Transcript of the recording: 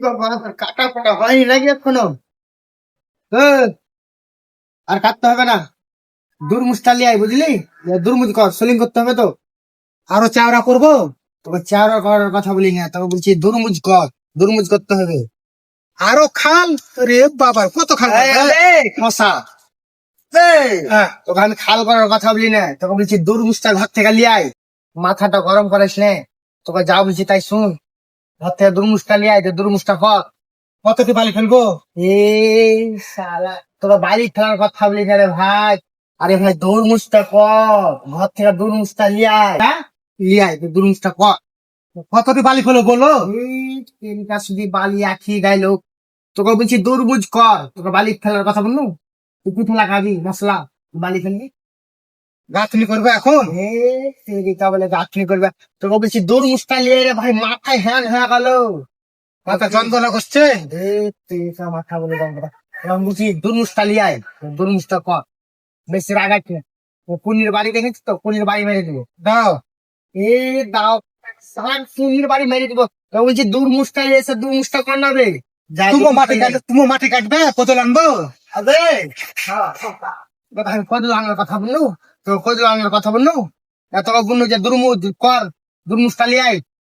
বাবা, কাটা পোটা হয়নি নাকি এখনো? এ, আর কাটতে হবে না। দুরমুজ টালিয়াই বুঝলি, দুরমুজ কর, সোলিং করতে হবে তো। আরো চাওড়া করবো, তোকে চাওড়া করার কথা বলি না, তোকে বলছি দুরমুজ কর, দুরমুজ করতে হবে। আরো খাল। রে বাবা, কত খাল করবে? মশা, তোকে আমি খাল করার কথা বলি না, তোকে বলছি দুরমুজটা ঘর থেকে লিয়াই। মাথাটা গরম করিস নে, তোকে যা বলছি তাই শুন। ঘর থেকে দুরমুজটা লিয়াই, দুরমুজটা কর। কতটি বালি ফেলবো? এই শালা, তোকে বাড়ি খেলার কথা বলি না রে ভাই। আরে ভাই, দুরমুজটা কর, ঘর থেকে দুরমুজটা লিয়াই। হ্যাঁ, লিয়াই, দুরমুজটা কর। কতটি বালি ফেলবো বলো? তিনটা শুধু বালি আখি গাইলো। তোকে বলছি তরমুজ কর, তোকে বালি ফেলার কথা বললু? তুই পিঠে খাবি মশলা, বালি ফেলবি? গাঁথনি করবে এখন? বলে গাঁথনি করবে। তোকে বলছি তরমুজটা লিয়ে রে ভাই, মাথায় হ্যাং হয়ে গেল। মাথা যন্ত্রণা করছে। মাথা বলে যন্ত্রণা। এখন বলছি তরমুজটা লিয়ে আয়, তরমুজটা কর। বেশি রাগাচ্ছি না। ও পুনির বাড়ি দেখেছিস তো, পুনির বাড়ি মেরে দিব। দাও। এ দাও, পুনির বাড়ি মেরে দিব। তো বলছি দুরমুজটা এসে দুরমুজটা কর না রে। তুমি মাটি কাটবে, কোদাল আনবো। আবে, আমি কদু আনার কথা বললু, তো কদু আনার কথা বললু, তোকে বললু যে দুরমুজ কর, দুরমুজ টালি আয়।